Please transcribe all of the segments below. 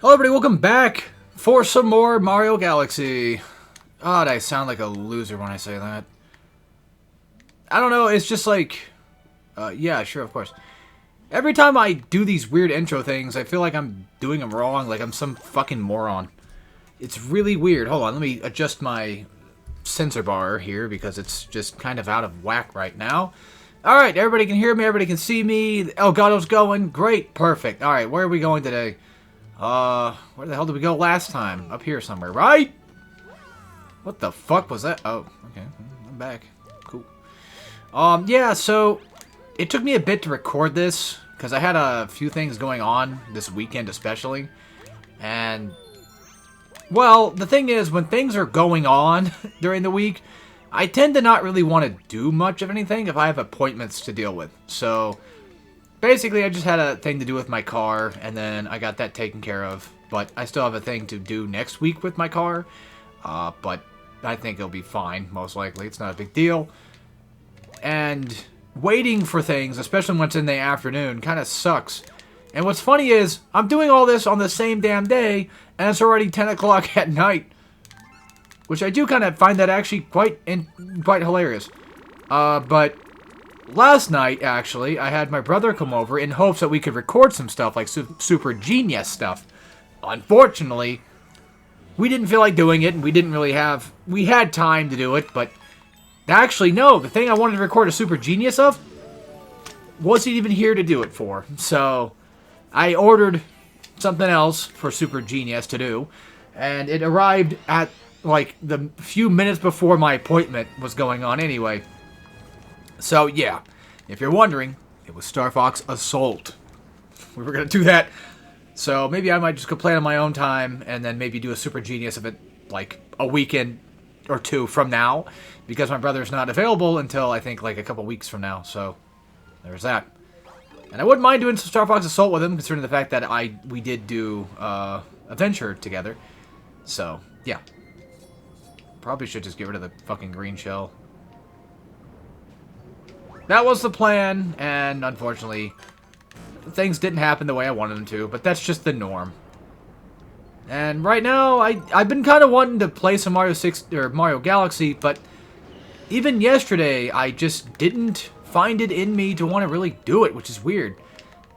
Hello everybody, welcome back for some more Mario Galaxy. God, I sound like a loser when I say that. I don't know, it's just like... yeah, sure, of course. Every time I do these weird intro things, I feel like I'm doing them wrong, like I'm some fucking moron. It's really weird. Hold on, let me adjust my sensor bar here, because it's just kind of out of whack right now. Alright, everybody can hear me, everybody can see me. Elgato's going. Great, perfect. Alright, where are we going today? Where the hell did we go last time? Up here somewhere, right? What the fuck was that? Oh, okay. I'm back. Cool. Yeah, so it took me a bit to record this because I had a few things going on this weekend especially. And, well, the thing is, when things are going on during the week, I tend to not really want to do much of anything if I have appointments to deal with. So... basically, I just had a thing to do with my car, and then I got that taken care of. But I still have a thing to do next week with my car. But I think it'll be fine, most likely. It's not a big deal. And waiting for things, especially when it's in the afternoon, kind of sucks. And what's funny is, I'm doing all this on the same damn day, and it's already 10 o'clock at night. Which I do kind of find that actually quite hilarious. But... last night, actually, I had my brother come over in hopes that we could record some stuff, like Super Genius stuff. Unfortunately, we didn't feel like doing it, and we didn't really have... we had time to do it, but... actually, no, the thing I wanted to record a Super Genius of wasn't even here to do it for. So, I ordered something else for Super Genius to do, and it arrived at, like, the few minutes before my appointment was going on anyway. So, yeah, if you're wondering, it was Star Fox Assault. We were going to do that. So, maybe I might just go play it on my own time, and then maybe do a Super Genius of it, like, a weekend or two from now, because my brother's not available until, I think, like, a couple weeks from now, so there's that. And I wouldn't mind doing some Star Fox Assault with him, considering the fact that we did do Adventure together. So, yeah. Probably should just get rid of the fucking green shell. That was the plan, and unfortunately, things didn't happen the way I wanted them to, but that's just the norm. And right now, I've been kind of wanting to play some Mario Galaxy, but even yesterday, I just didn't find it in me to want to really do it, which is weird.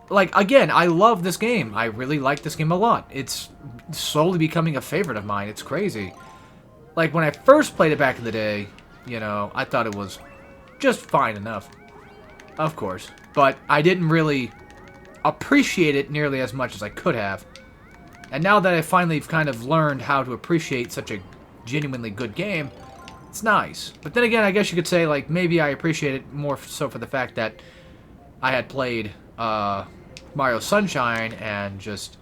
Like, again, I love this game. I really like this game a lot. It's slowly becoming a favorite of mine. It's crazy. Like, when I first played it back in the day, you know, I thought it was just fine enough. Of course. But I didn't really appreciate it nearly as much as I could have. And now that I finally kind of learned how to appreciate such a genuinely good game, it's nice. But then again, I guess you could say, like, maybe I appreciate it more so for the fact that I had played Mario Sunshine and just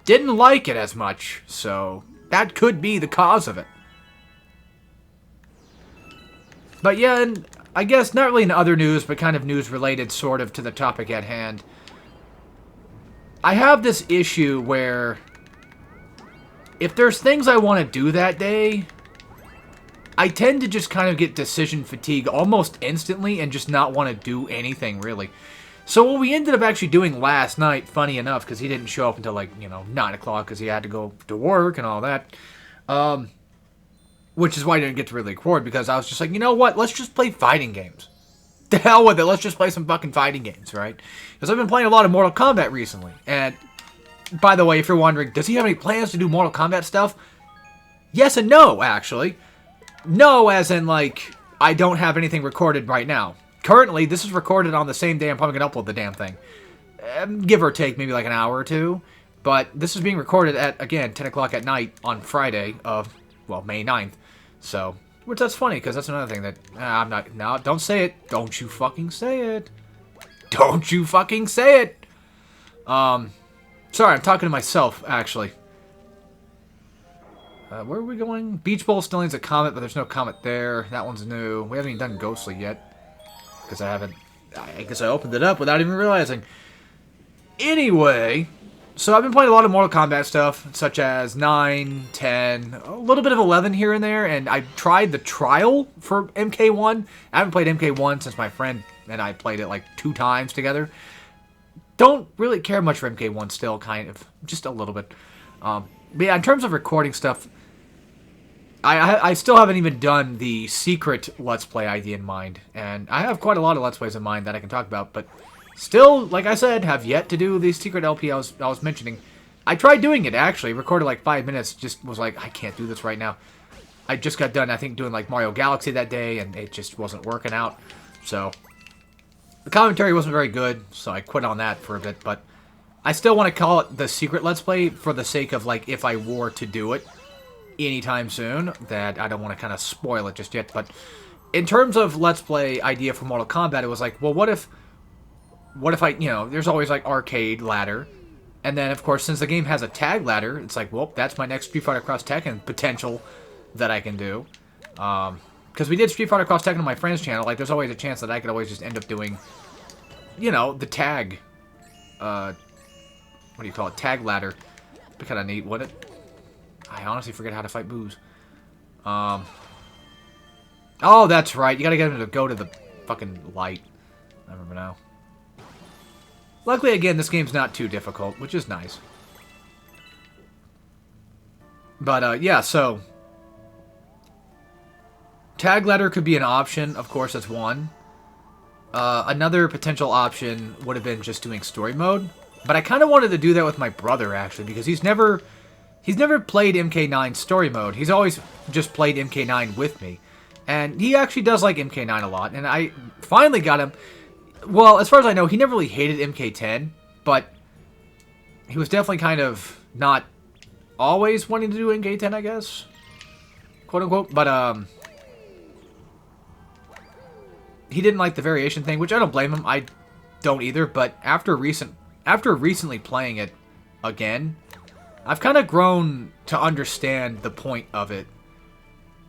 didn't like it as much. So that could be the cause of it. But yeah, and I guess not really in other news, but kind of news related sort of to the topic at hand. I have this issue where if there's things I want to do that day, I tend to just kind of get decision fatigue almost instantly and just not want to do anything really. So what we ended up actually doing last night, funny enough, because he didn't show up until like, 9 o'clock because he had to go to work and all that. Which is why I didn't get to really record, because I was just like, you know what, let's just play fighting games. The hell with it, let's just play some fucking fighting games, right? Because I've been playing a lot of Mortal Kombat recently. And, by the way, if you're wondering, does he have any plans to do Mortal Kombat stuff? Yes and no, actually. No, as in, like, I don't have anything recorded right now. Currently, this is recorded on the same day I'm probably going to upload the damn thing. Give or take maybe like an hour or two. But this is being recorded at, again, 10 o'clock at night on Friday of, well, May 9th. So, which that's funny, because that's another thing that, I'm not, no, don't say it. Don't you fucking say it. Don't you fucking say it. Sorry, I'm talking to myself, actually. Where are we going? Beach Bowl still needs a comet, but there's no comet there. That one's new. We haven't even done Ghostly yet. Because I guess I opened it up without even realizing. Anyway, so I've been playing a lot of Mortal Kombat stuff, such as 9, 10, a little bit of 11 here and there, and I tried the trial for MK1. I haven't played MK1 since my friend and I played it like 2 times together. don't really care much for MK1 still, kind of. Just a little bit. But yeah, in terms of recording stuff, I still haven't even done the secret Let's Play idea in mind. And I have quite a lot of Let's Plays in mind that I can talk about, but still, like I said, have yet to do the secret LP I was mentioning. I tried doing it, actually. Recorded like 5 minutes, just was like, I can't do this right now. I just got done, I think, doing like Mario Galaxy that day, and it just wasn't working out. So, the commentary wasn't very good, so I quit on that for a bit, but I still want to call it the secret Let's Play for the sake of, like, if I were to do it anytime soon, that I don't want to kind of spoil it just yet. But in terms of Let's Play idea for Mortal Kombat, it was like, well, what if I, you know, there's always, like, arcade ladder, and then, of course, since the game has a tag ladder, it's like, well, that's my next Street Fighter Cross Tekken potential that I can do. Because we did Street Fighter Cross Tekken on my friend's channel, like, there's always a chance that I could always just end up doing, you know, the tag, what do you call it, tag ladder. Be kind of neat, wouldn't it? I honestly forget how to fight boos. Oh, that's right, you gotta get him to go to the fucking light. I remember now. Luckily, again, this game's not too difficult, which is nice. But, yeah, so tag ladder could be an option. Of course, that's one. Another potential option would have been just doing story mode. But I kind of wanted to do that with my brother, actually, because he's never played MK9 story mode. He's always just played MK9 with me. And he actually does like MK9 a lot. And I finally got him. Well, as far as I know, he never really hated MK10. But he was definitely kind of not always wanting to do MK10, I guess. Quote unquote. But, he didn't like the variation thing, which I don't blame him. I don't either. But after recently playing it again, I've kind of grown to understand the point of it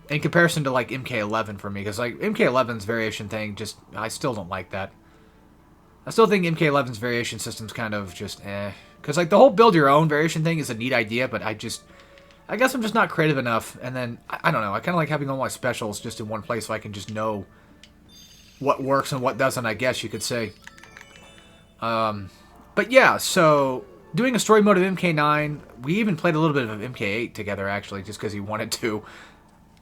in comparison to, like, MK11 for me. Because, like, MK11's variation thing, just, I still don't like that. I still think MK11's variation system's kind of just, eh. Because, like, the whole build your own variation thing is a neat idea, but I guess I'm just not creative enough. And then, I don't know, I kind of like having all my specials just in one place so I can just know what works and what doesn't, I guess you could say. But yeah, so doing a story mode of MK9, we even played a little bit of MK8 together, actually, just because he wanted to.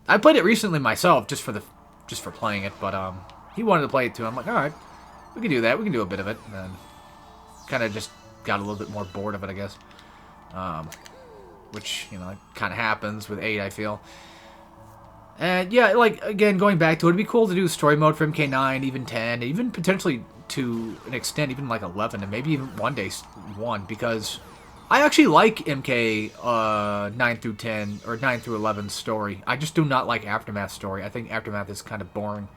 I played it recently myself, just for playing it, but he wanted to play it too. I'm like, all right, we can do that. We can do a bit of it, and kind of just got a little bit more bored of it, I guess. Which, you know, kind of happens with 8, I feel. And yeah, like, again, going back to it, it'd be cool to do story mode for MK9, even 10, even potentially to an extent, even like 11, and maybe even one day 1, because I actually like MK 9 through 10, or 9 through 11 story. I just do not like Aftermath story. I think Aftermath is kind of boring.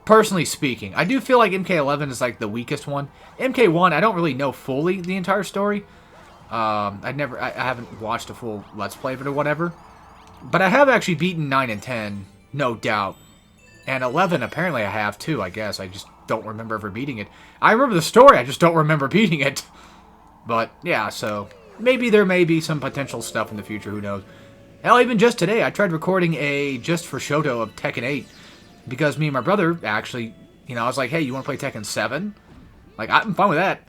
Personally speaking, I do feel like MK11 is like the weakest one. MK1, I don't really know fully the entire story. I haven't watched a full Let's Play of it or whatever. But I have actually beaten 9 and 10, no doubt. And 11, apparently I have too, I guess. I just don't remember ever beating it. I remember the story, I just don't remember beating it. But, yeah, so maybe there may be some potential stuff in the future, who knows. Hell, even just today, I tried recording a Just for Shoto of Tekken 8. Because me and my brother actually, you know, I was like, hey, you want to play Tekken 7? Like, I'm fine with that.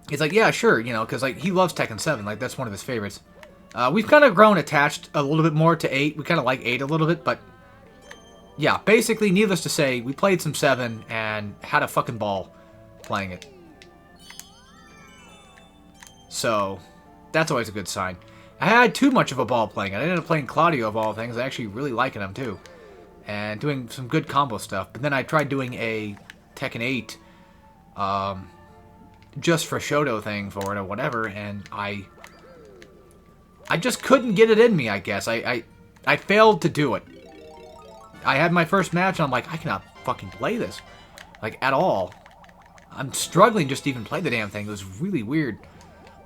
He's like, yeah, sure, you know, because, like, he loves Tekken 7. Like, that's one of his favorites. We've kind of grown attached a little bit more to 8. We kind of like 8 a little bit, but yeah, basically, needless to say, we played some 7 and had a fucking ball playing it. So, that's always a good sign. I had too much of a ball playing it. I ended up playing Claudio of all things. I actually really liking him too. And doing some good combo stuff. But then I tried doing a Tekken 8 Just for Shoto thing for it or whatever, and I just couldn't get it in me, I guess. I failed to do it. I had my first match, and I'm like, I cannot fucking play this. Like, at all. I'm struggling just to even play the damn thing. It was really weird.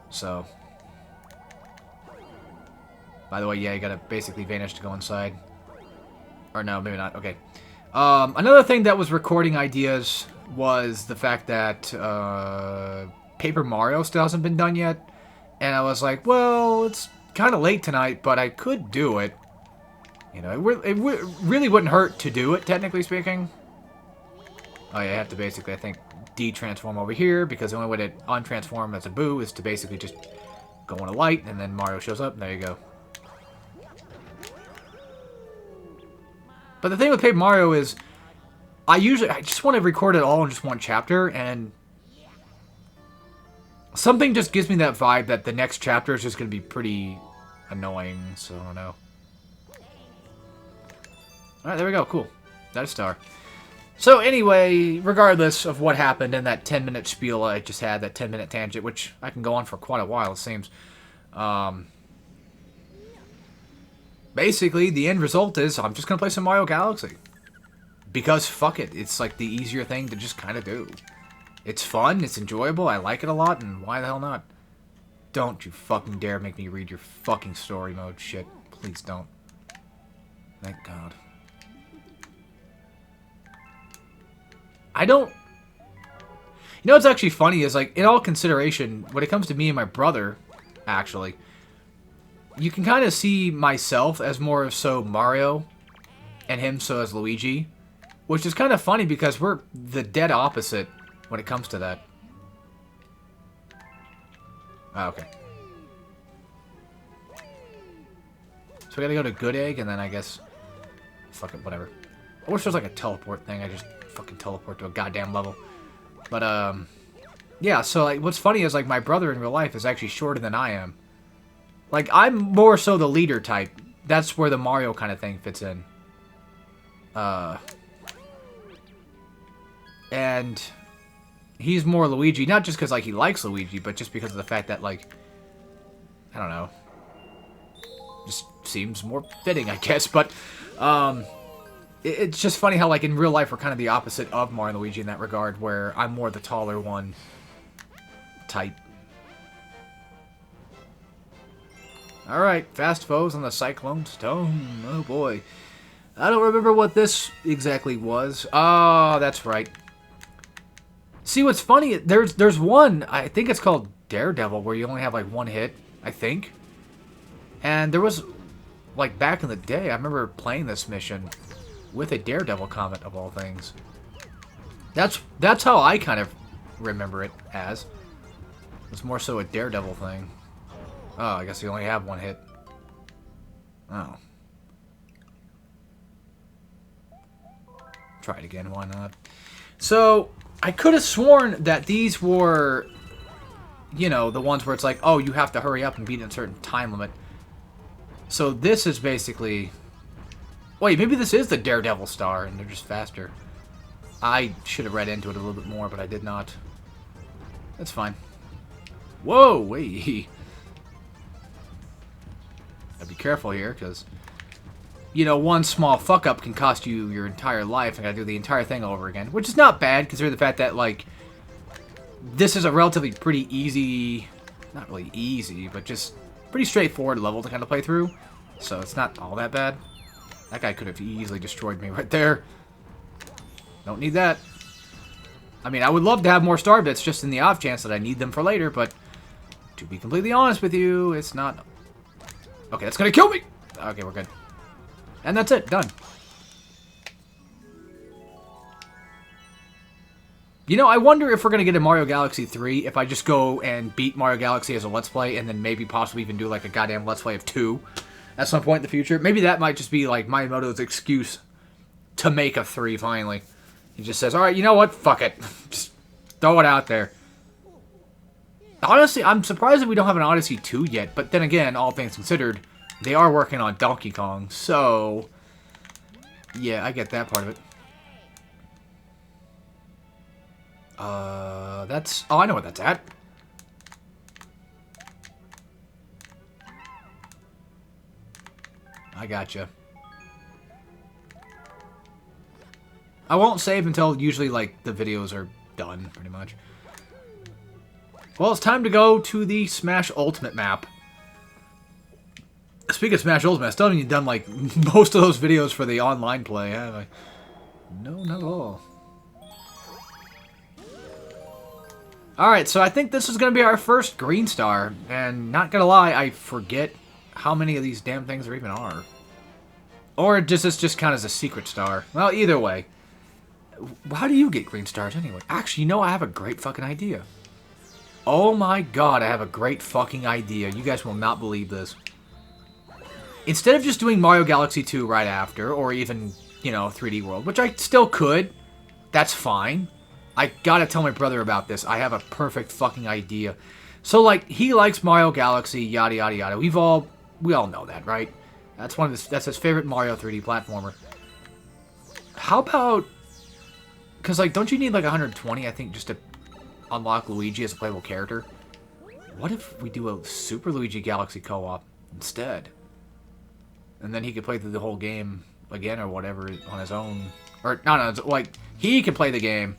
So. By the way, yeah, you gotta basically vanish to go inside. Or no, maybe not. Okay. Another thing that was recording ideas was the fact that Paper Mario still hasn't been done yet. And I was like, well, it's kind of late tonight, but I could do it. You know, it really wouldn't hurt to do it, technically speaking. Oh yeah, I have to basically, I think, de-transform over here, because the only way to untransform as a Boo is to basically just go in a light, and then Mario shows up, and there you go. But the thing with Paper Mario is, I just want to record it all in just one chapter, and something just gives me that vibe that the next chapter is just going to be pretty annoying, so I don't know. Alright, there we go, cool. That's a star. So anyway, regardless of what happened in that 10-minute spiel I just had, that 10-minute tangent, which I can go on for quite a while, it seems. Basically, the end result is I'm just going to play some Mario Galaxy. Because, fuck it, it's like the easier thing to just kind of do. It's fun, it's enjoyable, I like it a lot, and why the hell not? Don't you fucking dare make me read your fucking story mode shit. Please don't. Thank God. I don't... You know what's actually funny is, like, in all consideration, when it comes to me and my brother, actually, you can kind of see myself as more so Mario, and him so as Luigi, which is kind of funny because we're the dead opposite when it comes to that. Oh, okay. So we gotta go to Good Egg, and then I guess... Fuck it, whatever. I wish there was like a teleport thing. I just fucking teleport to a goddamn level. But, yeah, so, like, what's funny is, like, my brother in real life is actually shorter than I am. Like, I'm more so the leader type. That's where the Mario kind of thing fits in. And he's more Luigi, not just because, like, he likes Luigi, but just because of the fact that, like, I don't know. Just seems more fitting, I guess. But, it's just funny how, like, in real life, we're kind of the opposite of Mario and Luigi in that regard, where I'm more the taller one type. Alright, fast foes on the Cyclone Stone. Oh, boy. I don't remember what this exactly was. Oh, that's right. See, what's funny, there's one, I think it's called Daredevil, where you only have, like, one hit, I think. And there was, like, back in the day, I remember playing this mission with a Daredevil comet, of all things. That's how I kind of remember it as. It's more so a Daredevil thing. Oh, I guess you only have one hit. Oh. Try it again, why not? So, I could have sworn that these were, you know, the ones where it's like, oh, you have to hurry up and beat a certain time limit. So this is basically... Wait, maybe this is the Daredevil star, and they're just faster. I should have read into it a little bit more, but I did not. That's fine. Whoa, wait. Gotta be careful here, because, you know, one small fuck-up can cost you your entire life. I gotta do the entire thing over again, which is not bad, considering the fact that, like, this is a relatively pretty easy... Not really easy, but just pretty straightforward level to kind of play through. So it's not all that bad. That guy could have easily destroyed me right there. Don't need that. I mean, I would love to have more star bits just in the off chance that I need them for later, but to be completely honest with you, it's not... Okay, that's gonna kill me! Okay, we're good. And that's it. Done. You know, I wonder if we're gonna get a Mario Galaxy 3 if I just go and beat Mario Galaxy as a Let's Play and then maybe possibly even do like a goddamn Let's Play of 2 at some point in the future. Maybe that might just be like Miyamoto's excuse to make a 3 finally. He just says, alright, you know what? Fuck it. Just throw it out there. Honestly, I'm surprised that we don't have an Odyssey 2 yet, but then again, all things considered, they are working on Donkey Kong, so... Yeah, I get that part of it. That's... Oh, I know what that's at. I gotcha. I won't save until usually, like, the videos are done, pretty much. Well, it's time to go to the Smash Ultimate map. Speaking of Smash Ultimate, I still haven't even done, like, most of those videos for the online play, have I? No, not at all. Alright, so I think this is going to be our first green star. And not going to lie, I forget how many of these damn things there even are. Or does this just count as a secret star? Well, either way. How do you get green stars anyway? Actually, you know, I have a great fucking idea. Oh my god, I have a great fucking idea. You guys will not believe this. Instead of just doing Mario Galaxy 2 right after, or even, you know, 3D World, which I still could, that's fine. I gotta tell my brother about this. I have a perfect fucking idea. So, like, he likes Mario Galaxy, yada yada yada. We all know that, right? That's his favorite Mario 3D platformer. How about... Because, like, don't you need, like, 120, I think, just to unlock Luigi as a playable character? What if we do a Super Luigi Galaxy co-op instead? And then he could play through the whole game again or whatever on his own. Or, no, like, he can play the game.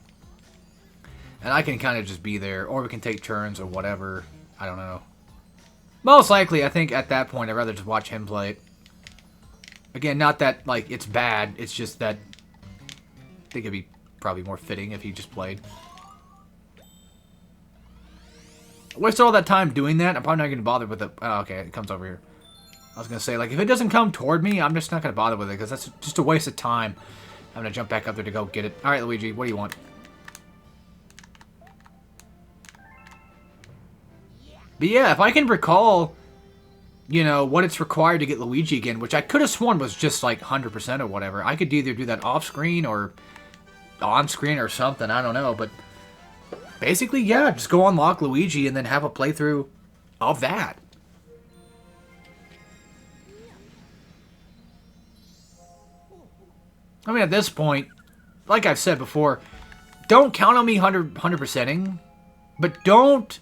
And I can kind of just be there. Or we can take turns or whatever. I don't know. Most likely, I think at that point, I'd rather just watch him play it. Again, not that, like, it's bad. It's just that I think it'd be probably more fitting if he just played. I wasted all that time doing that. I'm probably not going to bother with it. Oh, okay, it comes over here. I was going to say, like, if it doesn't come toward me, I'm just not going to bother with it, because that's just a waste of time. I'm going to jump back up there to go get it. Alright, Luigi, what do you want? But yeah, if I can recall, you know, what it's required to get Luigi again, which I could have sworn was just, like, 100% or whatever. I could either do that off-screen or on-screen or something, I don't know, but basically, yeah, just go unlock Luigi and then have a playthrough of that. I mean, at this point, like I've said before, don't count on me 100%ing, but don't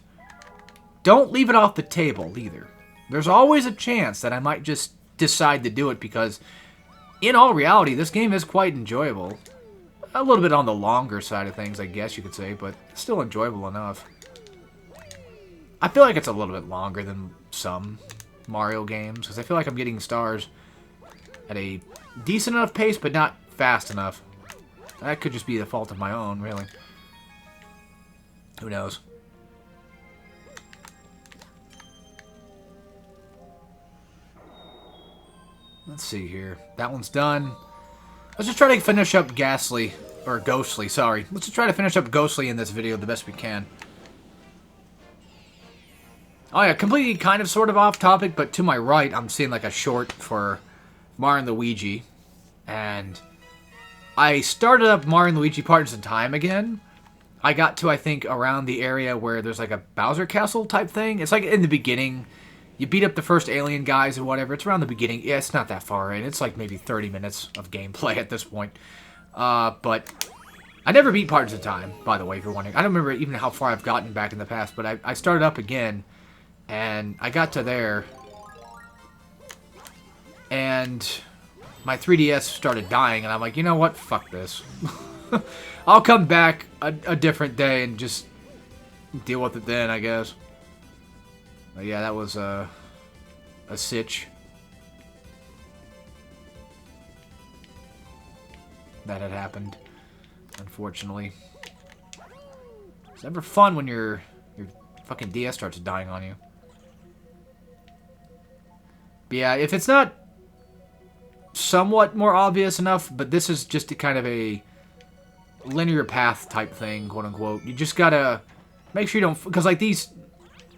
leave it off the table either. There's always a chance that I might just decide to do it because, in all reality, this game is quite enjoyable. A little bit on the longer side of things, I guess you could say, but still enjoyable enough. I feel like it's a little bit longer than some Mario games, because I feel like I'm getting stars at a decent enough pace, but not fast enough. That could just be the fault of my own, really. Who knows? Let's see here. That one's done. Let's just try to finish up Ghastly. Or Ghostly, sorry. Let's just try to finish up Ghostly in this video the best we can. Oh yeah, completely kind of sort of off topic, but to my right, I'm seeing like a short for Mario and Luigi. And I started up Mario and Luigi Partners in Time again. I got to, I think, around the area where there's like a Bowser Castle type thing. It's like in the beginning. You beat up the first alien guys or whatever. It's around the beginning. Yeah, it's not that far in. It's like maybe 30 minutes of gameplay at this point. But I never beat Partners in Time, by the way, if you're wondering. I don't remember even how far I've gotten back in the past, but I started up again, and I got to there, and my 3DS started dying, and I'm like, you know what? Fuck this. I'll come back a different day and just deal with it then, I guess. But yeah, that was a sitch. That had happened, unfortunately. It's never fun when your fucking DS starts dying on you. But yeah, if it's not somewhat more obvious enough, but this is just a kind of a linear path type thing, quote unquote. You just gotta make sure you don't, because like these,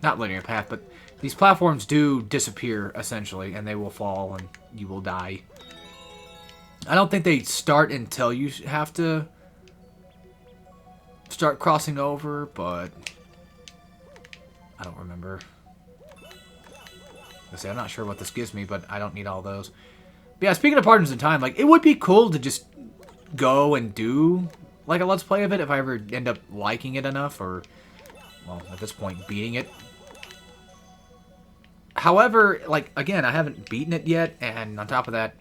not linear path, but these platforms do disappear essentially, and they will fall and you will die. I don't think they start until you have to start crossing over, but I don't remember. I'm not sure what this gives me, but I don't need all those. But yeah, speaking of Partners in Time, like, it would be cool to just go and do, like, a Let's Play of it if I ever end up liking it enough, or, well, at this point, beating it. However, like, again, I haven't beaten it yet, and on top of that,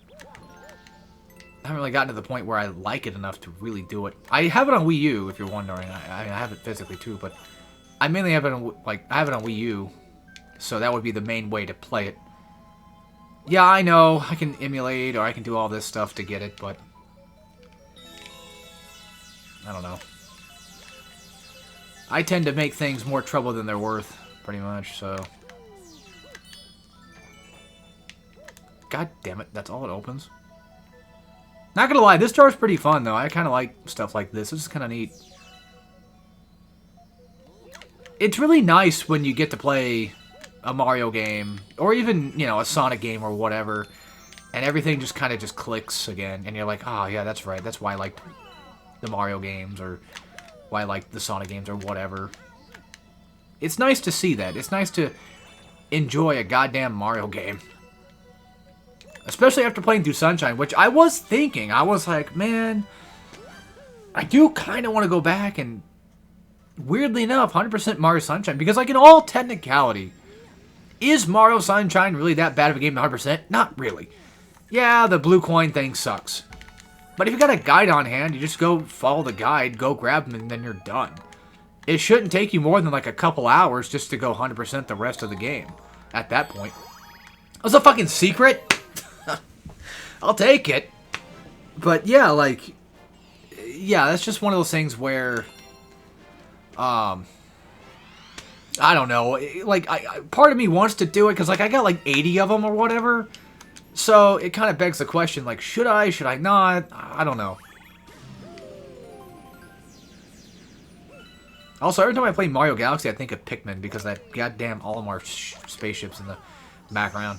I haven't really gotten to the point where I like it enough to really do it. I have it on Wii U, if you're wondering. I mean, I have it physically, too, but I mainly have it on, like, I have it on Wii U, so that would be the main way to play it. Yeah, I know, I can emulate, or I can do all this stuff to get it, but I don't know. I tend to make things more trouble than they're worth, pretty much, so. God damn it, that's all it opens? Not gonna lie, this star's pretty fun, though. I kind of like stuff like this. This is kind of neat. It's really nice when you get to play a Mario game, or even, you know, a Sonic game or whatever, and everything just kind of just clicks again, and you're like, oh, yeah, that's right. That's why I like the Mario games, or why I like the Sonic games, or whatever. It's nice to see that. It's nice to enjoy a goddamn Mario game. Especially after playing through Sunshine, which I was thinking. I was like, man, I do kind of want to go back and, weirdly enough, 100% Mario Sunshine. Because, like, in all technicality, is Mario Sunshine really that bad of a game 100%? Not really. Yeah, the blue coin thing sucks. But if you got a guide on hand, you just go follow the guide, go grab them, and then you're done. It shouldn't take you more than, like, a couple hours just to go 100% the rest of the game at that point. That's a fucking secret? I'll take it. But yeah, like, yeah, that's just one of those things where, I don't know, like, part of me wants to do it, because, like, I got, like, 80 of them or whatever, so it kind of begs the question, like, should I not? I don't know. Also, every time I play Mario Galaxy, I think of Pikmin, because that goddamn Olimar spaceship's in the background.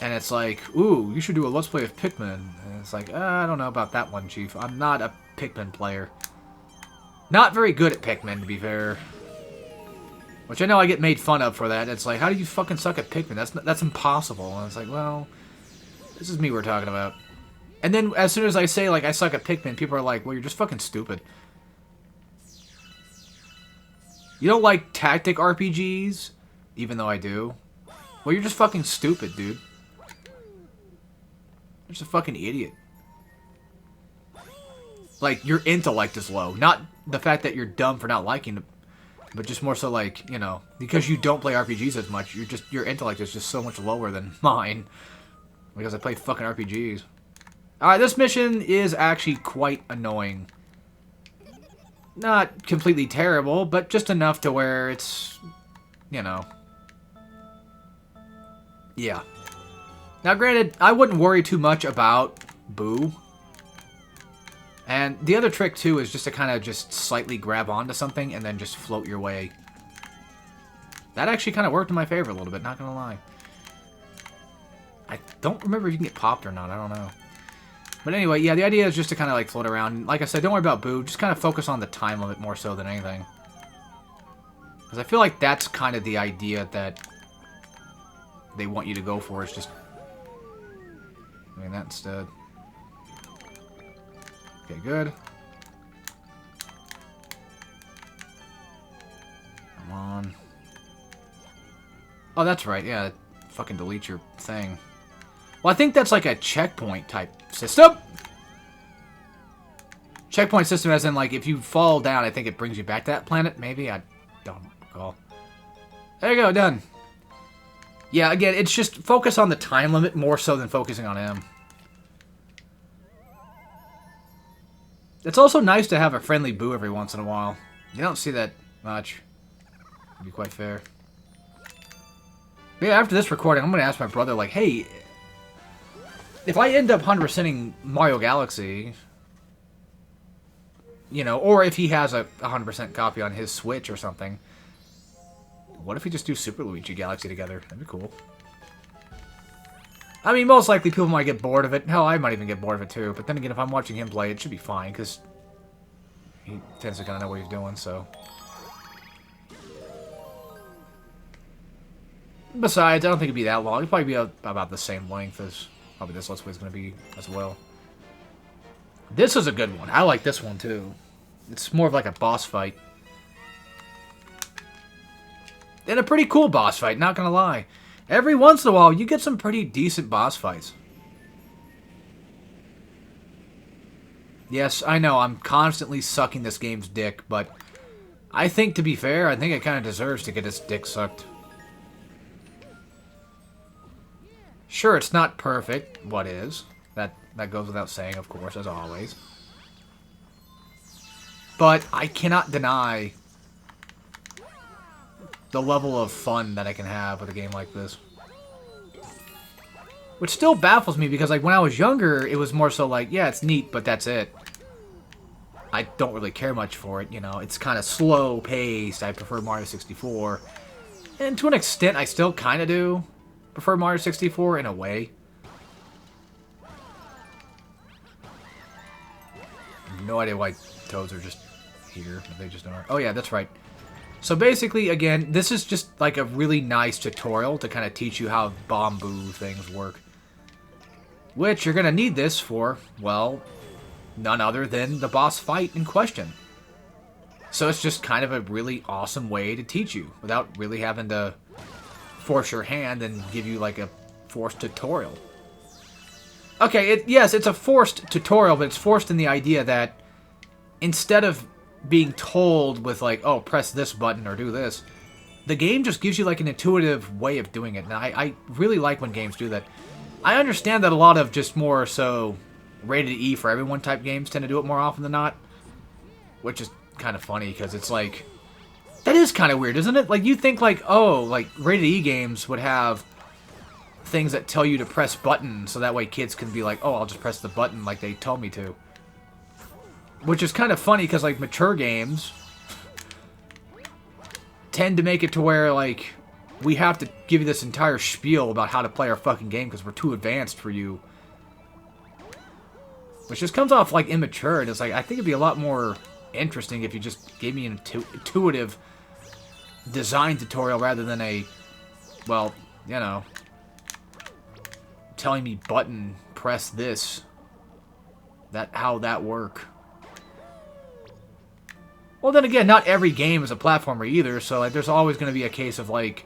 And it's like, ooh, you should do a Let's Play of Pikmin. And it's like, I don't know about that one, Chief. I'm not a Pikmin player. Not very good at Pikmin, to be fair. Which I know I get made fun of for that. It's like, how do you fucking suck at Pikmin? That's impossible. And it's like, well, this is me we're talking about. And then as soon as I say, like, I suck at Pikmin, people are like, well, you're just fucking stupid. You don't like tactic RPGs? Even though I do. Well, you're just fucking stupid, dude. You're just a fucking idiot. Like, your intellect is low. Not the fact that you're dumb for not liking it, but just more so like, you know, because you don't play RPGs as much, your intellect is just so much lower than mine. Because I play fucking RPGs. Alright, this mission is actually quite annoying. Not completely terrible, but just enough to where it's, you know. Yeah. Now, granted, I wouldn't worry too much about Boo. And the other trick, too, is just to kind of just slightly grab onto something and then just float your way. That actually kind of worked in my favor a little bit, not gonna lie. I don't remember if you can get popped or not, I don't know. But anyway, yeah, the idea is just to kind of, like, float around. Like I said, don't worry about Boo, just kind of focus on the time limit more so than anything. Because I feel like that's kind of the idea that they want you to go for, is just doing that instead. Okay, good. Come on. Oh, that's right, yeah. Fucking delete your thing. Well, I think that's like a checkpoint type system. Checkpoint system as in, like, if you fall down, I think it brings you back to that planet. Maybe? I don't recall. There you go, done. Yeah, again, it's just focus on the time limit more so than focusing on him. It's also nice to have a friendly Boo every once in a while. You don't see that much. To be quite fair. But yeah, after this recording, I'm going to ask my brother, like, hey, if I end up 100%ing Mario Galaxy, you know, or if he has a 100% copy on his Switch or something, what if we just do Super Luigi Galaxy together? That'd be cool. I mean, most likely people might get bored of it. Hell, I might even get bored of it too. But then again, if I'm watching him play, it should be fine, because he tends to kind of know what he's doing, so. Besides, I don't think it'd be that long. It'd probably be about the same length as probably this Let's Play is going to be as well. This is a good one. I like this one too. It's more of like a boss fight. And a pretty cool boss fight, not gonna lie. Every once in a while, you get some pretty decent boss fights. Yes, I know, I'm constantly sucking this game's dick, but I think, to be fair, I think it kind of deserves to get its dick sucked. Sure, it's not perfect. What is? That goes without saying, of course, as always. But I cannot deny the level of fun that I can have with a game like this. Which still baffles me because, like, when I was younger, it was more so like, yeah, it's neat, but that's it. I don't really care much for it, you know. It's kind of slow-paced. I prefer Mario 64. And to an extent, I still kind of do prefer Mario 64 in a way. No idea why toads are just here. They just are. Oh, yeah, that's right. So basically, again, this is just like a really nice tutorial to kind of teach you how Bombu things work. Which you're going to need this for, well, none other than the boss fight in question. So it's just kind of a really awesome way to teach you without really having to force your hand and give you like a forced tutorial. Okay, yes, it's a forced tutorial, but it's forced in the idea that instead of being told with like, oh, press this button or do this, the game just gives you like an intuitive way of doing it. And I really like when games do that. I understand that a lot of just more so rated E for everyone type games tend to do it more often than not, which is kind of funny because it's like, that is kind of weird, isn't it? Like, you think like, oh, like rated E games would have things that tell you to press buttons so that way kids can be like, oh, I'll just press the button like they told me to. Which is kind of funny because like mature games tend to make it to where like we have to give you this entire spiel about how to play our fucking game because we're too advanced for you. Which just comes off like immature, and it's like, I think it'd be a lot more interesting if you just gave me an intuitive design tutorial rather than a, well, you know, telling me button, press this, how that work. Well, then again, not every game is a platformer either, so like, there's always going to be a case of like,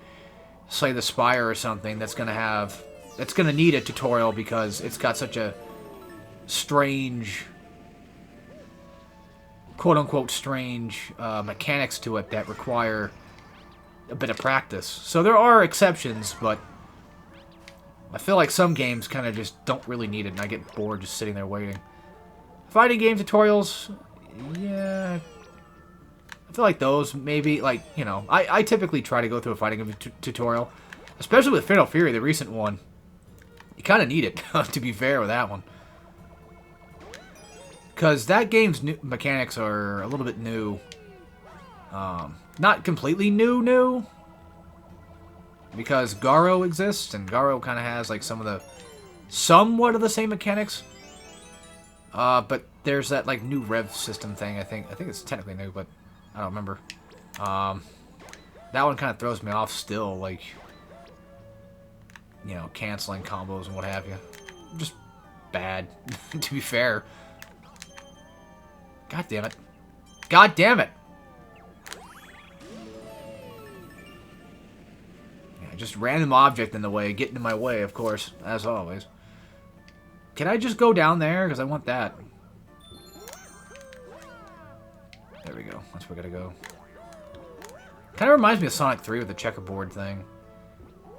Slay the Spire or something that's going to need a tutorial because it's got such a strange, quote-unquote strange mechanics to it that require a bit of practice. So there are exceptions, but I feel like some games kind of just don't really need it, and I get bored just sitting there waiting. Fighting game tutorials, yeah, I feel like those, maybe, like, you know, I typically try to go through a fighting game tutorial, especially with Fatal Fury, the recent one. You kind of need it, to be fair with that one. Because that game's mechanics are a little bit new. Not completely new. Because Garo exists, and Garo kind of has, like, somewhat of the same mechanics. But there's that, like, new rev system thing, I think. I think it's technically new, but I don't remember. That one kind of throws me off still, like, you know, canceling combos and what have you. Just bad, to be fair. God damn it. God damn it! Yeah, just random object in the way, getting in my way, of course, as always. Can I just go down there? Because I want that. There we go. That's where we gotta go. Kind of reminds me of Sonic 3 with the checkerboard thing.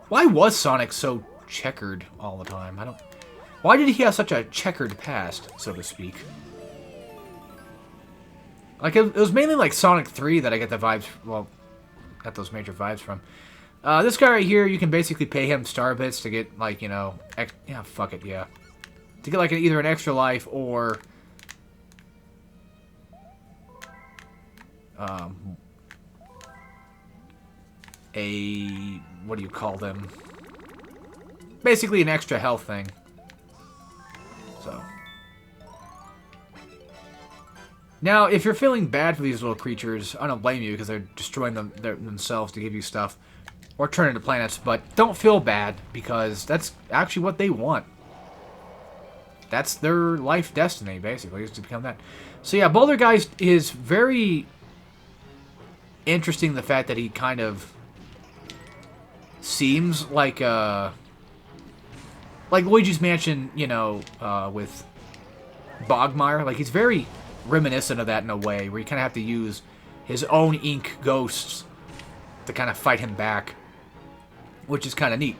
Why was Sonic so checkered all the time? Why did he have such a checkered past, so to speak? Like, it was mainly like Sonic 3 that I get the vibes, well, got those major vibes from. This guy right here, you can basically pay him star bits to get, like, you know, yeah, fuck it, yeah. To get, like, either an extra life or what do you call them? Basically an extra health thing. So. Now, if you're feeling bad for these little creatures, I don't blame you because they're destroying themselves to give you stuff or turn into planets, but don't feel bad because that's actually what they want. That's their life destiny, basically, is to become that. So yeah, Bouldergeist is very interesting, the fact that he kind of seems like Luigi's Mansion, you know, with Bogmire. Like, he's very reminiscent of that in a way, where you kind of have to use his own ink ghosts to kind of fight him back, which is kind of neat.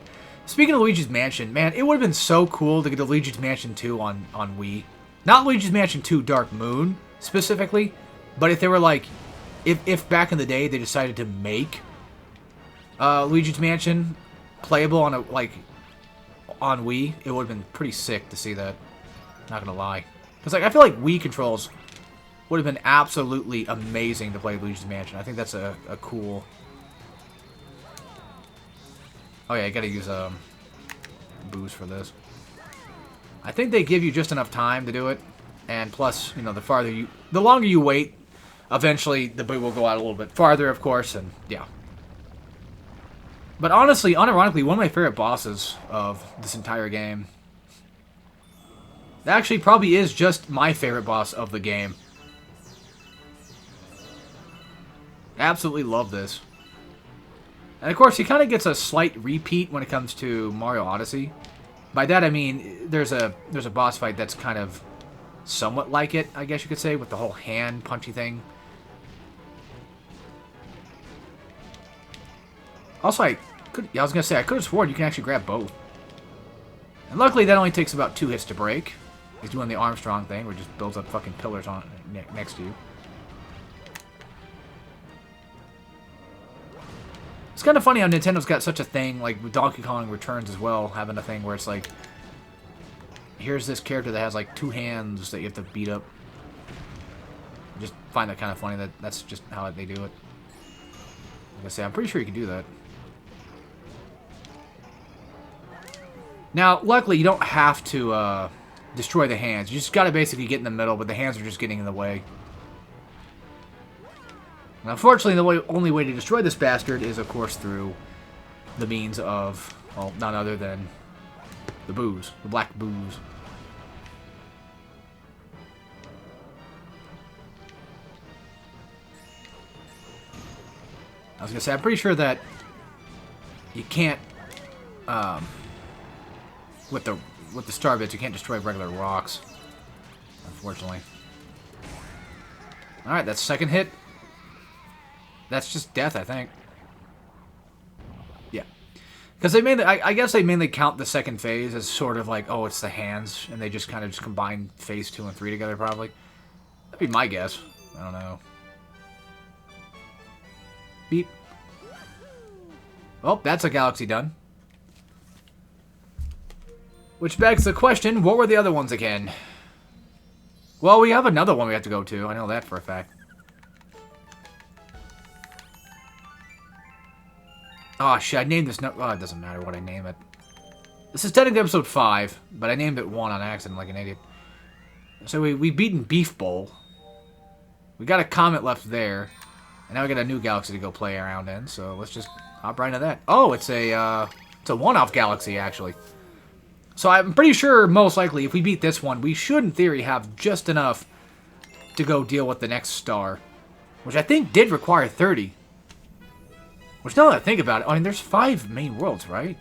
Speaking of Luigi's Mansion, man, it would have been so cool to get a Luigi's Mansion 2 on Wii. Not Luigi's Mansion 2 Dark Moon, specifically, but if they were like, if back in the day they decided to make Luigi's Mansion playable on a, like, on Wii, it would have been pretty sick to see that. Not gonna lie. Because like, I feel like Wii controls would have been absolutely amazing to play Luigi's Mansion. I think that's a cool... Oh yeah, I gotta use booze for this. I think they give you just enough time to do it. And plus, you know, the longer you wait, eventually the boo will go out a little bit farther, of course, and yeah. But honestly, unironically, one of my favorite bosses of this entire game. That actually probably is just my favorite boss of the game. Absolutely love this. And of course, he kind of gets a slight repeat when it comes to Mario Odyssey. By that I mean, there's a boss fight that's kind of somewhat like it, I guess you could say, with the whole hand punchy thing. Also, I was gonna say, I could have sworn you can actually grab both. And luckily, that only takes about 2 hits to break. He's doing the Armstrong thing, where he just builds up fucking pillars on next to you. It's kind of funny how Nintendo's got such a thing, like with Donkey Kong Returns as well, having a thing where it's like, here's this character that has like 2 hands that you have to beat up. I just find that kind of funny that that's just how they do it. Like I say, I'm pretty sure you can do that. Now, luckily, you don't have to destroy the hands. You just got to basically get in the middle, but the hands are just getting in the way. And unfortunately, the only way to destroy this bastard is, of course, through the means of, well, none other than the booze. The black booze. I was going to say, I'm pretty sure that you can't, with the star bits, you can't destroy regular rocks, unfortunately. Alright, that's second hit. That's just death, I think. Yeah. Because they mainly, I guess they mainly count the second phase as sort of like, oh, it's the hands, and they just kind of just combine phase 2 and 3 together, probably. That'd be my guess. I don't know. Beep. Well, that's a galaxy done. Which begs the question, what were the other ones again? Well, we have another one we have to go to. I know that for a fact. Oh, shit, I named this... No, oh, it doesn't matter what I name it. This is technically episode 5, but I named it 1 on accident like an idiot. So we beaten Beef Bowl. We got a comet left there. And now we got a new galaxy to go play around in, so let's just hop right into that. Oh, it's a one-off galaxy, actually. So I'm pretty sure, most likely, if we beat this one, we should, in theory, have just enough to go deal with the next star. Which I think did require 30. Which, now that I think about it, I mean, there's 5 main worlds, right?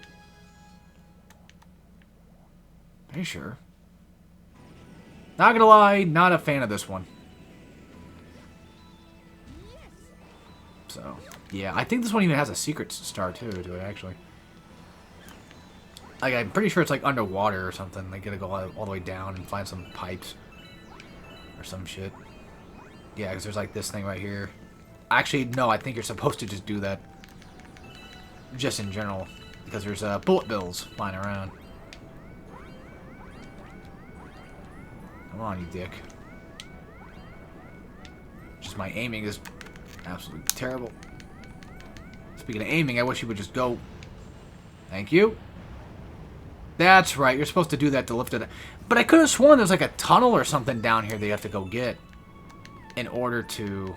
Pretty sure. Not gonna lie, not a fan of this one. So, yeah, I think this one even has a secret star, too, to it, actually. Like, I'm pretty sure it's, like, underwater or something. They gotta go all the way down and find some pipes. Or some shit. Yeah, because there's, like, this thing right here. Actually, no, I think you're supposed to just do that. Just in general. Because there's, bullet bills flying around. Come on, you dick. Just my aiming is absolutely terrible. Speaking of aiming, I wish you would just go. Thank you. That's right, you're supposed to do that to lift it. But I could have sworn there's like a tunnel or something down here that you have to go get in order to,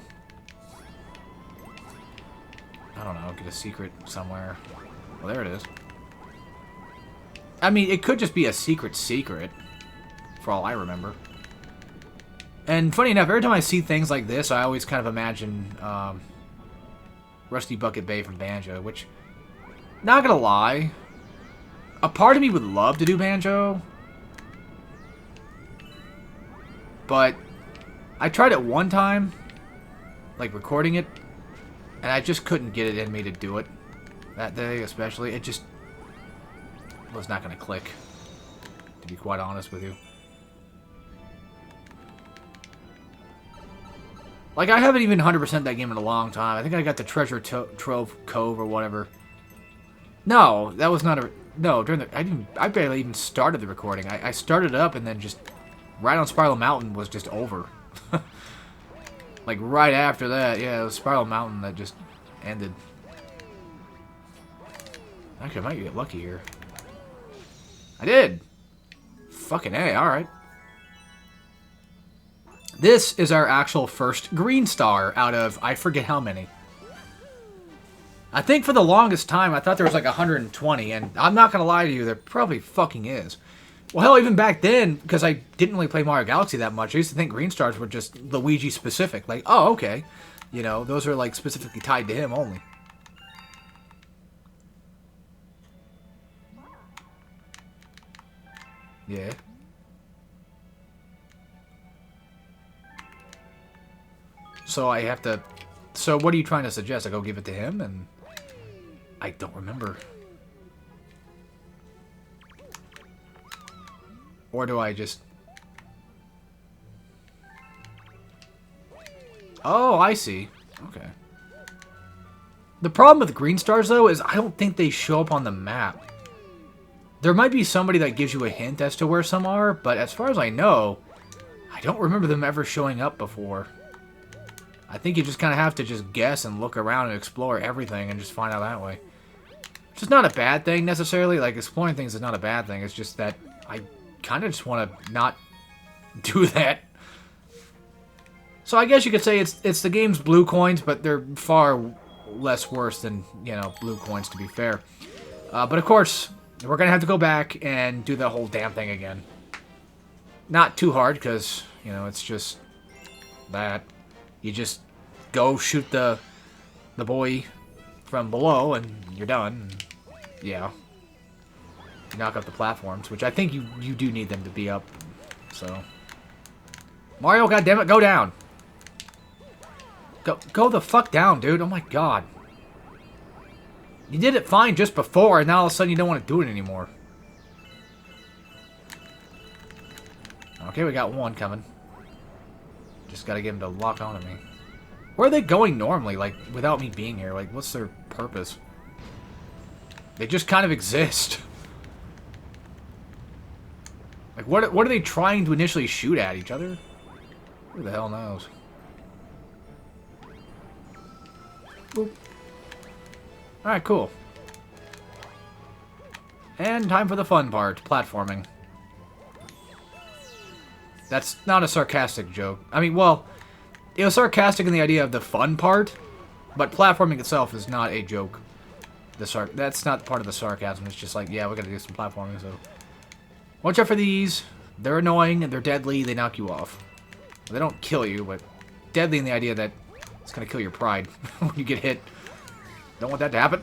I don't know, get a secret somewhere. Well, there it is. I mean, it could just be a secret, for all I remember. And funny enough, every time I see things like this, I always kind of imagine Rusty Bucket Bay from Banjo, which, not gonna lie, a part of me would love to do Banjo, but I tried it one time, like recording it, and I just couldn't get it in me to do it that day, especially. It just was not going to click, to be quite honest with you. Like, I haven't even 100% that game in a long time. I think I got the Treasure Trove Cove or whatever. No, that was not a... No, during the... I barely even started the recording. I started it up and then just... Right on Spiral Mountain was just over. Like, right after that, yeah, it was Spiral Mountain that just ended. Actually, I might get lucky here. I did! Fucking A, alright. This is our actual first green star out of, I forget how many. I think for the longest time, I thought there was like 120, and I'm not gonna lie to you, there probably fucking is. Well, hell, even back then, because I didn't really play Mario Galaxy that much, I used to think green stars were just Luigi specific. Like, oh, okay. You know, those are like specifically tied to him only. Yeah. So I have to... So what are you trying to suggest? I go give it to him? And I don't remember. Or do I just... Oh, I see. Okay. The problem with green stars, though, is I don't think they show up on the map. There might be somebody that gives you a hint as to where some are, but as far as I know, I don't remember them ever showing up before. I think you just kind of have to just guess and look around and explore everything and just find out that way. Which is not a bad thing, necessarily. Like, exploring things is not a bad thing. It's just that I kind of just want to not do that. So I guess you could say it's the game's blue coins, but they're far less worse than, you know, blue coins, to be fair. But of course, we're going to have to go back and do the whole damn thing again. Not too hard, because, you know, it's just that. You just go shoot the boy from below, and you're done. Yeah. You knock up the platforms, which I think you do need them to be up. So, Mario, goddammit, go down. Go the fuck down, dude. Oh my god. You did it fine just before, and now all of a sudden you don't want to do it anymore. Okay, we got one coming. Just gotta get him to lock onto me. Where are they going normally, like, without me being here? Like, what's their purpose? They just kind of exist. Like, what are they trying to initially shoot at? Each other? Who the hell knows? Boop. Alright, cool. And time for the fun part, platforming. That's not a sarcastic joke. I mean, well, it was sarcastic in the idea of the fun part, but platforming itself is not a joke. That's not part of the sarcasm. It's just like, yeah, we gotta do some platforming, so... Watch out for these. They're annoying, and they're deadly. They knock you off. They don't kill you, but deadly in the idea that it's gonna kill your pride when you get hit. Don't want that to happen.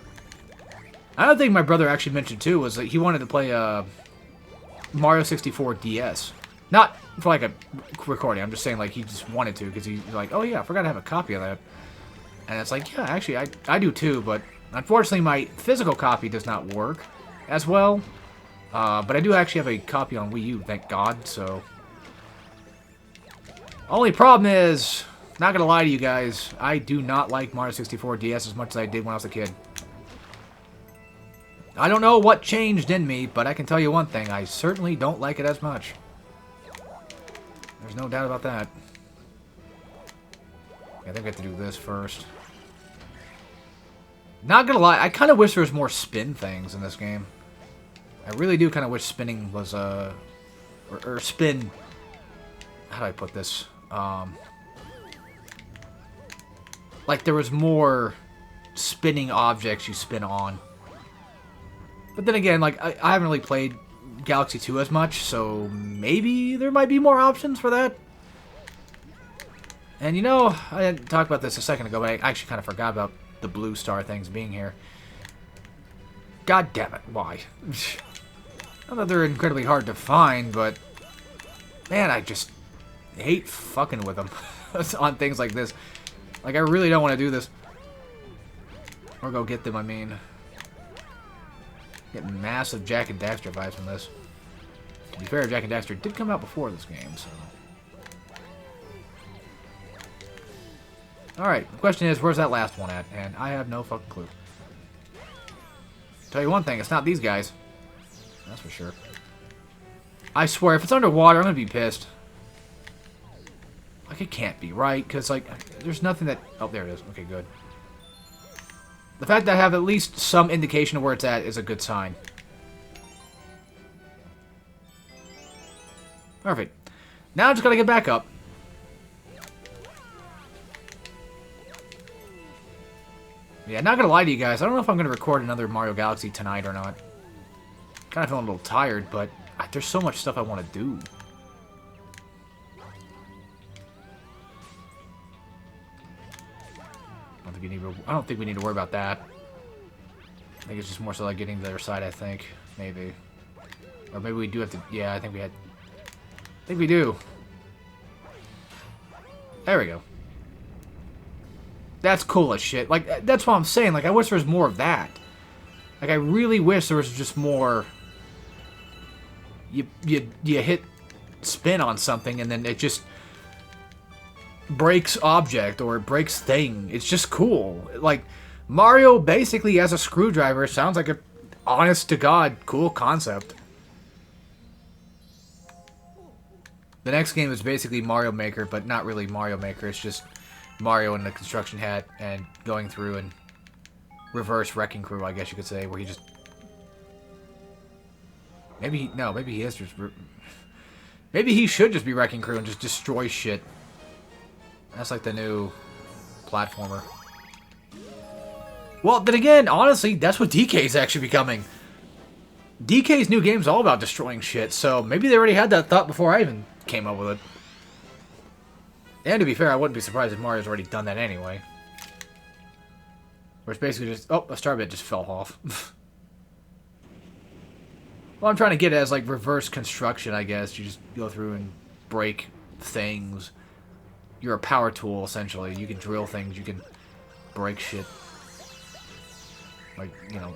Another thing my brother actually mentioned, too, was that he wanted to play Mario 64 DS. Not for, like, a recording. I'm just saying, like, he just wanted to, because he's like, oh, yeah, I forgot to have a copy of that. And it's like, yeah, actually, I do, too, but unfortunately, my physical copy does not work as well. But I do actually have a copy on Wii U, thank God, so... Only problem is, not gonna lie to you guys, I do not like Mario 64 DS as much as I did when I was a kid. I don't know what changed in me, but I can tell you one thing, I certainly don't like it as much. There's no doubt about that. I think I have to do this first. Not gonna lie, I kind of wish there was more spin things in this game. I really do kind of wish spinning was, or spin... How do I put this? Like there was more spinning objects you spin on. But then again, like, I haven't really played Galaxy 2 as much, so maybe there might be more options for that. And you know, I didn't talk about this a second ago, but I actually kind of forgot about the blue star things being here. God damn it, why? Not that they're incredibly hard to find, but... Man, I just hate fucking with them on things like this. Like, I really don't want to do this. Or go get them, I mean. Getting massive Jak and Daxter vibes from this. To be fair, Jak and Daxter did come out before this game, so... Alright, the question is, where's that last one at? And I have no fucking clue. Tell you one thing, it's not these guys. That's for sure. I swear, if it's underwater, I'm gonna be pissed. Like, it can't be, right? Because, like, there's nothing that... Oh, there it is. Okay, good. The fact that I have at least some indication of where it's at is a good sign. Perfect. Now I just gotta get back up. Yeah, not gonna lie to you guys. I don't know if I'm gonna record another Mario Galaxy tonight or not. Kind of feeling a little tired, but there's so much stuff I want to do. I don't think we need to worry about that. I think it's just more so like getting to the other side, I think. Maybe. Or maybe we do have to... Yeah, I think we do. There we go. That's cool as shit. Like, that's what I'm saying. Like, I wish there was more of that. Like, I really wish there was just more... You hit spin on something and then it just breaks object or it breaks thing. It's just cool. Like, Mario basically has a screwdriver. It sounds like a honest-to-God cool concept. The next game is basically Mario Maker, but not really Mario Maker. It's just Mario in a construction hat and going through and reverse Wrecking Crew, I guess you could say, where he just... Maybe he is just... Maybe he should just be Wrecking Crew and just destroy shit. That's like the new platformer. Well, then again, honestly, that's what DK is actually becoming. DK's new game's all about destroying shit, so maybe they already had that thought before I even came up with it. And to be fair, I wouldn't be surprised if Mario's already done that anyway. Where it's basically just... Oh, a star bit just fell off. Well, I'm trying to get it as, like, reverse construction, I guess. You just go through and break things. You're a power tool, essentially. You can drill things. You can break shit. Like, you know,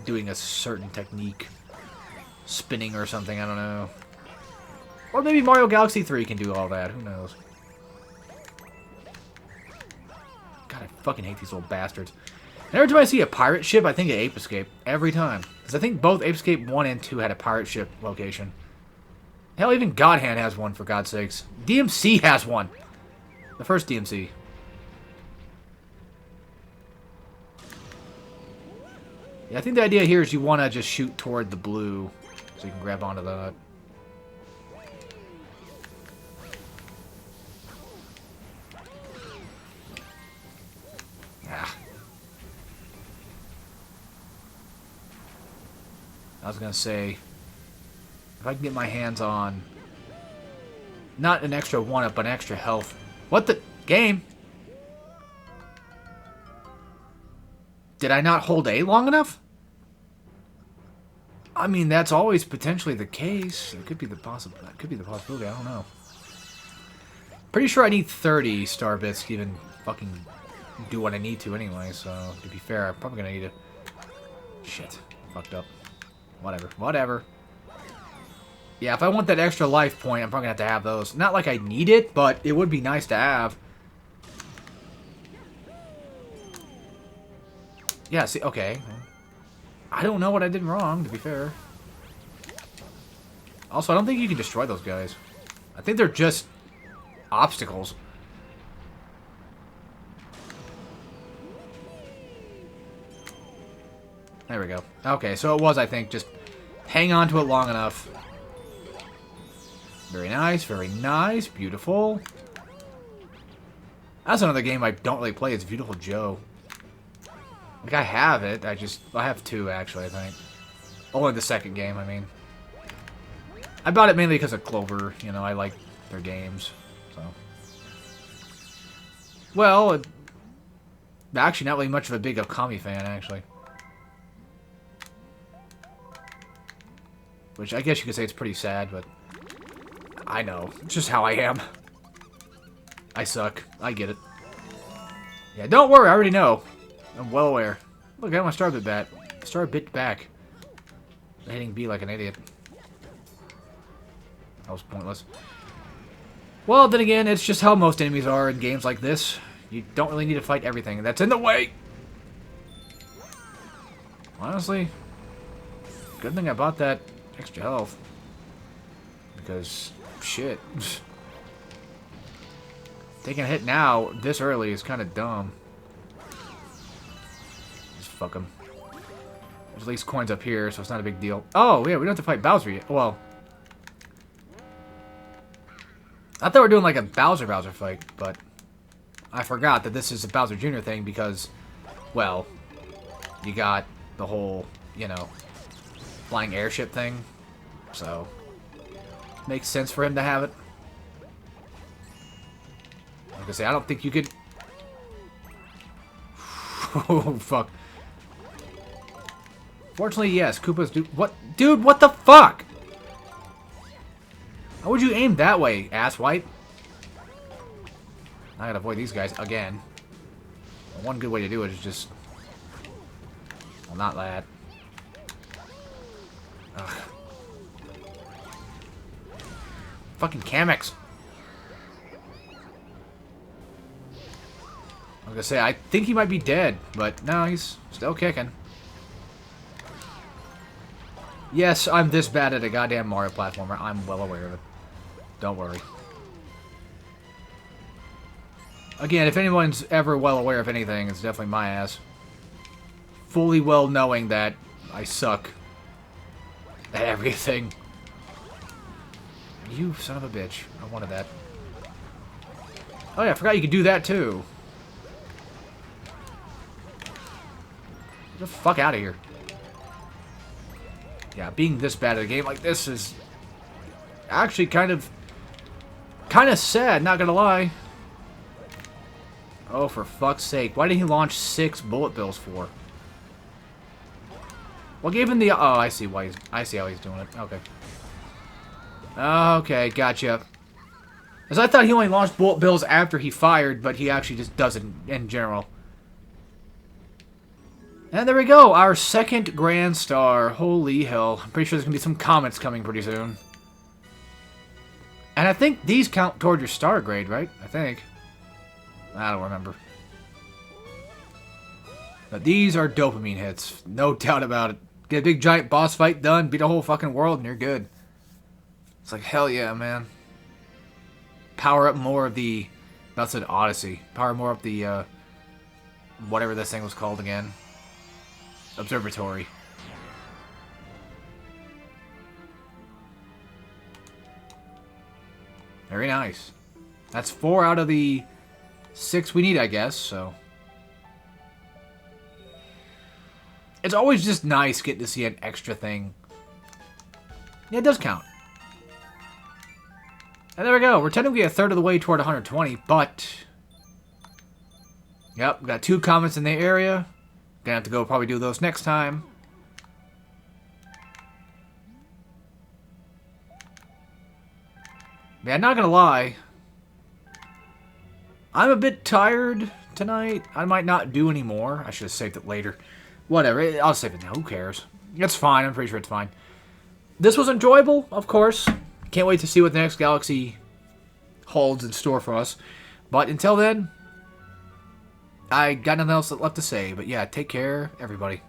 doing a certain technique. Spinning or something, I don't know. Or maybe Mario Galaxy 3 can do all that. Who knows? God, I fucking hate these little bastards. And every time I see a pirate ship, I think of Ape Escape. Every time. Because I think both Ape Escape 1 and 2 had a pirate ship location. Hell, even God Hand has one, for God's sakes. DMC has one. The first DMC. Yeah, I think the idea here is you want to just shoot toward the blue. So you can grab onto that. Ah. I was going to say, if I can get my hands on, not an extra 1-up, but an extra health. What the? Game? Did I not hold A long enough? I mean, that's always potentially the case. It could be the possibility. I don't know. Pretty sure I need 30 star bits to even fucking do what I need to anyway. So to be fair, I'm probably gonna need to. Shit, fucked up. Whatever. Yeah, if I want that extra life point, I'm probably gonna have those. Not like I need it, but it would be nice to have. Yeah, see, okay. I don't know what I did wrong, to be fair. Also, I don't think you can destroy those guys. I think they're just obstacles. There we go. Okay, so it was, I think, just hang on to it long enough. Very nice, beautiful. That's another game I don't really play. It's Beautiful Joe. Like, I have it. I have 2, actually, I think. Only the second game, I mean. I bought it mainly because of Clover. You know, I like their games, so. Well, actually, not really much of a big Okami fan, actually. Which, I guess you could say it's pretty sad, but I know. It's just how I am. I suck. I get it. Yeah, don't worry. I already know. I'm well aware. Look, I got my star bit back. Star bit back. I'm hitting B like an idiot. That was pointless. Well, then again, it's just how most enemies are in games like this. You don't really need to fight everything that's in the way. Honestly, good thing I bought that extra health. Because, shit. Taking a hit now, this early, is kind of dumb. Just fuck him. There's at least coins up here, so it's not a big deal. Oh, yeah, we don't have to fight Bowser yet. Well, I thought we were doing like a Bowser fight, but I forgot that this is a Bowser Jr. thing because, well, you got the whole, you know, flying airship thing, so makes sense for him to have it. Like I say, I don't think you could... Oh, fuck. Fortunately, yes, Koopas do... What? Dude, what the fuck? How would you aim that way, asswipe? I gotta avoid these guys again. One good way to do it is just... Well, not that. Ugh. Fucking Kamex. I was gonna say, I think he might be dead, but no, he's still kicking. Yes, I'm this bad at a goddamn Mario platformer. I'm well aware of it. Don't worry. Again, if anyone's ever well aware of anything, it's definitely my ass. Fully well knowing that I suck at everything. You son of a bitch. I wanted that. Oh yeah, I forgot you could do that too. Get the fuck out of here. Yeah, being this bad at a game like this is actually kind of sad, not gonna lie. Oh, for fuck's sake. Why did he launch 6 bullet bills for? What gave him the... Oh, I see why he's... I see how he's doing it. Okay. Okay, gotcha. Because I thought he only launched bullet bills after he fired, but he actually just does it in general. And there we go, our second Grand Star. Holy hell. I'm pretty sure there's going to be some comments coming pretty soon. And I think these count toward your star grade, right? I think. I don't remember. But these are dopamine hits. No doubt about it. Get a big giant boss fight done, beat the whole fucking world, and you're good. It's like, hell yeah, man. Power up more of the... That's an Odyssey. Power more up the, whatever this thing was called again. Observatory. Very nice. That's 4 out of the 6 we need, I guess, so... It's always just nice getting to see an extra thing. Yeah, it does count. And there we go. We're technically a third of the way toward 120, but... Yep, got 2 comments in the area. Gonna have to go probably do those next time. Man, not gonna lie. I'm a bit tired tonight. I might not do any more. I should have saved it later. Whatever, I'll save it now. Who cares? It's fine. I'm pretty sure it's fine. This was enjoyable, of course. Can't wait to see what the next Galaxy holds in store for us. But until then, I got nothing else left to say. But yeah, take care, everybody.